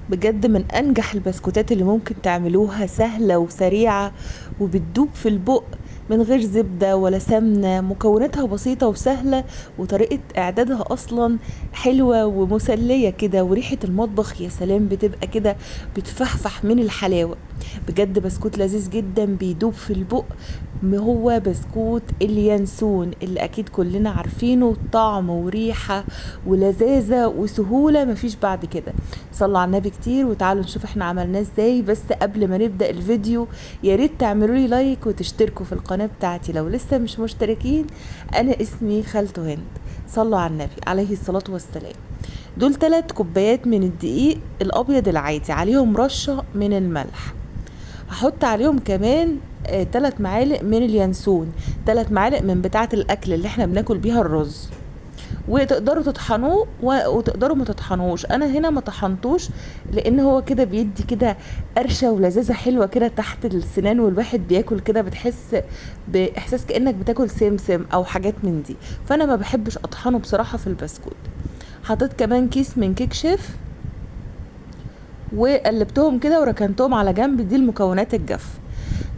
بجد من انجح البسكوتات اللي ممكن تعملوها، سهلة وسريعة وبتدوب في البق من غير زبدة ولا سمنة. مكوناتها بسيطة وسهلة، وطريقة اعدادها اصلا حلوة ومسلية كده، وريحة المطبخ يا سلام بتبقى كده بتفحفح من الحلاوة. بجد بسكوت لذيذ جدا بيدوب في البق. هو بسكوت اليانسون اللي اكيد كلنا عارفينه، طعم وريحة ولذاذة وسهولة مفيش بعد كده. صلوا على النبي كتير وتعالوا نشوف احنا عملناه ازاي. بس قبل ما نبدأ الفيديو يا ريت تعملوا لي لايك وتشتركوا في القناة بتاعتي لو لسه مش مشتركين. انا اسمي خالته هند. صلوا على النبي عليه الصلاة والسلام. دول 3 كوبايات من الدقيق الابيض العادي، عليهم رشة من الملح. هحط عليهم كمان 3 معالق من اليانسون، 3 معالق من بتاعة الاكل اللي احنا بناكل بيها الرز. وتقدروا تطحنوه وتقدروا ما تطحنوش. انا هنا ما طحنتوش لان هو كده بيدي كده قرشه ولذاذه حلوه كده تحت السنان، والواحد بياكل كده بتحس باحساس كانك بتاكل سمسم او حاجات من دي. فانا ما بحبش اطحنه بصراحه في البسكوت. حطيت كمان كيس من كيك شيف وقلبتهم كده وركنتهم على جنب. دي المكونات الجاف.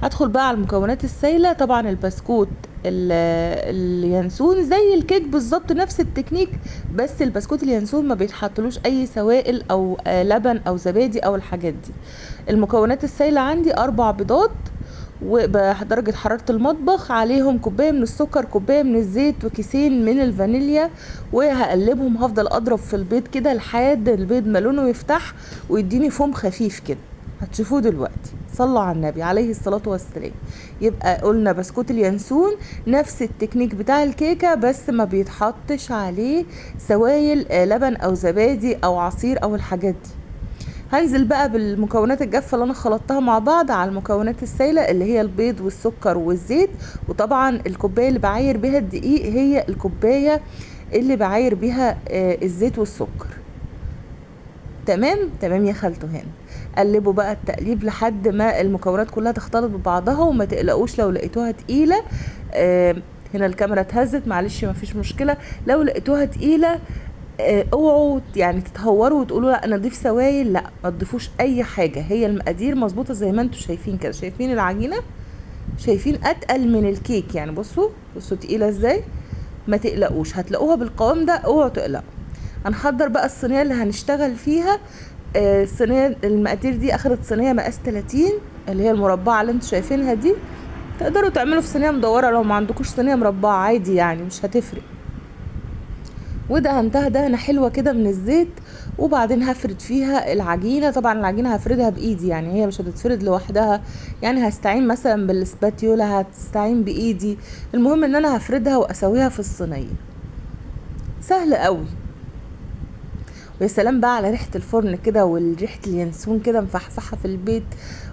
هدخل بقى على المكونات السائلة. طبعا البسكوت اليانسون زي الكيك بالظبط، نفس التكنيك، بس البسكوت اليانسون ما بيتحطلوش اي سوائل او لبن او زبادي او الحاجات دي. المكونات السائلة عندي 4 بيضات وبدرجة حرارة المطبخ، عليهم كوباية من السكر، كوباية من الزيت، وكيسين من الفانيليا. وهقلبهم، هفضل اضرب في البيض كده لحد البيض ما لونه يفتح ويديني فوم خفيف كده. هتشوفوه دلوقتي. صلوا على النبي عليه الصلاة والسلام. يبقى قلنا بسكوت اليانسون نفس التكنيك بتاع الكيكة، بس ما بيتحطش عليه سوائل لبن او زبادي او عصير او الحاجات دي. هنزل بقى بالمكونات الجافة اللي انا خلطتها مع بعض على المكونات السائلة اللي هي البيض والسكر والزيت. وطبعا الكوباية اللي بعاير بيها الدقيق هي الكوباية اللي بعاير بيها الزيت والسكر. تمام تمام يا خالته هنا. قلبوا بقى التقليب لحد ما المكونات كلها تختلط ببعضها، وما تقلقوش لو لقيتوها تقيلة. هنا الكاميرا اتهزت، معلش مفيش مشكلة. لو لقيتوها تقيلة اوعوا يعني تتهوروا وتقولوا لا انا اضيف سوائل، لا ما تضيفوش اي حاجة. هي المقادير مظبوطة زي ما انتوا شايفين كده. شايفين العجينة؟ شايفين اتقل من الكيك يعني. بصوا بصوا تقيلة ازاي. ما تقلقوش، هتلاقوها بالقوام ده، اوعوا تقلقوا. هنحضر بقى الصينية اللي هنشتغل فيها. الصينية المقادير دي اخدت صينية مقاس 30 اللي هي المربعة اللي انتوا شايفينها دي. تقدروا تعملوا في صينية مدورة لو ما عندكوش صينية مربعة عادي يعني، مش هتفرق. ودهنتها دهنة حلوة كده من الزيت. وبعدين هفرد فيها العجينة. طبعا العجينة هفردها بايدي يعني، هي مش هتتفرد لوحدها يعني. هستعين مثلا بالسباتيولا، هتستعين بايدي. المهم ان انا هفردها واسويها في الصينية. سهل قوي. ويا سلام بقى على ريحة الفرن كده وريحة اليانسون كده مفحفحة في البيت.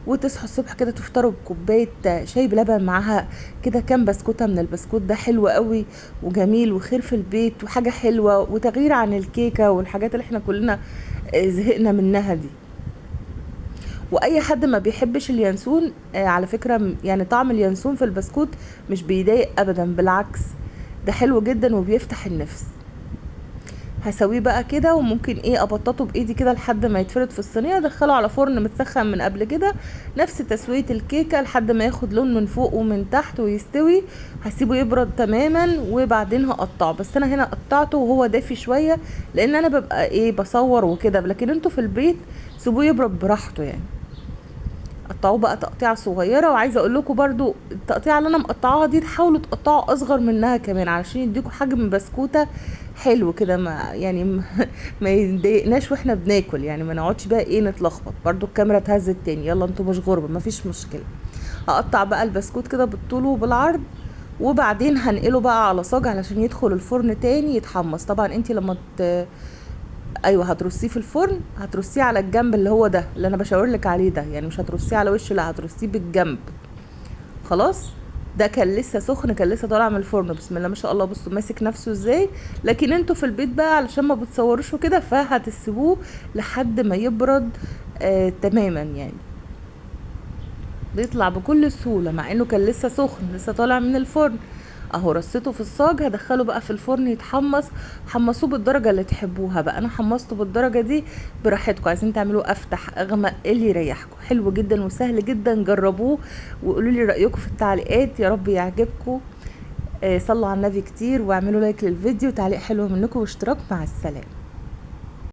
وتصحوا الصبح كده تفطروا بكوباية شاي بلبن معاها كده كام بسكوتة من البسكوت ده. حلو قوي وجميل وخير في البيت وحاجة حلوة وتغيير عن الكيكة والحاجات اللي احنا كلنا زهقنا منها دي. واي حد ما بيحبش اليانسون على فكرة يعني طعم اليانسون في البسكوت مش بيضايق ابدا، بالعكس ده حلو جدا وبيفتح النفس. هسويه بقى كده، وممكن ابططه بايدي كده لحد ما يتفرد في الصينيه. ادخله على فرن متسخن من قبل كده، نفس تسويه الكيكه لحد ما ياخد لون من فوق ومن تحت ويستوي. هسيبه يبرد تماما وبعدين هقطعه. بس انا هنا قطعته وهو دافي شويه لان انا ببقى بصور وكده، لكن انتوا في البيت سيبوه يبرد براحته يعني. قطعوه بقى تقطيعه صغيره. وعايزه اقول لكم برضو التقطيعه اللي انا مقطعاها دي تحاولوا تقطعوا اصغر منها كمان علشان يديكوا حجم بسكوته حلو كده، ما يعني ما يضايقناش واحنا بناكل يعني، ما نقعدش بقى نتلخبط. برضو الكاميرا اتهزت تاني. يلا انتوا مش غربة، ما فيش مشكله. هقطع بقى البسكوت كده بالطول وبالعرض، وبعدين هنقله بقى على صاج علشان يدخل الفرن تاني يتحمص. طبعا انتي لما ايوه هترصيه في الفرن، هترصيه على الجنب اللي هو ده اللي انا بشاور لك عليه ده يعني، مش هترصيه على وشه، لا هترصيه بالجنب. خلاص. ده كان لسه سخن، كان لسه طالع من الفرن. بسم الله ما شاء الله، بصوا ماسك نفسه ازاي. لكن انتوا في البيت بقى علشان ما بتصوروش كده فهتسيبوه لحد ما يبرد تماما يعني. بيطلع بكل سهولة مع انه كان لسه سخن لسه طالع من الفرن. اهو رصيته في الصاج، هدخله بقى في الفرن يتحمص. حمصوه بالدرجة اللي تحبوها بقى، انا حمصته بالدرجة دي، براحتكم عايزين تعملوه افتح اغمق اللي يريحكم. حلو جدا وسهل جدا، جربوه وقولوا لي رأيكم في التعليقات، يا رب يعجبكم. صلوا على النبي كتير واعملوا لايك للفيديو، تعليق حلو منكم واشتراك. مع السلامة.